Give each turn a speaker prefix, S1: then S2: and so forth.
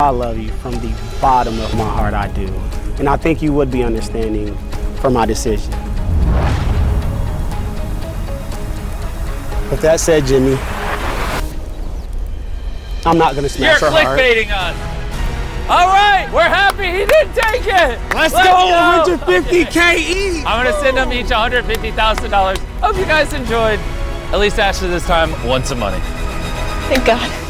S1: I love you from the bottom of my heart, I do. And I think you would be understanding for my decision. With that said, Jimmy, I'm not gonna smash her heart.
S2: You're clickbaiting us. All right, we're happy he didn't take it.
S1: Let's go, 150K each.
S2: I'm gonna send them each $150,000. Hope you guys enjoyed. At least Ashley this time won some money.
S3: Thank God.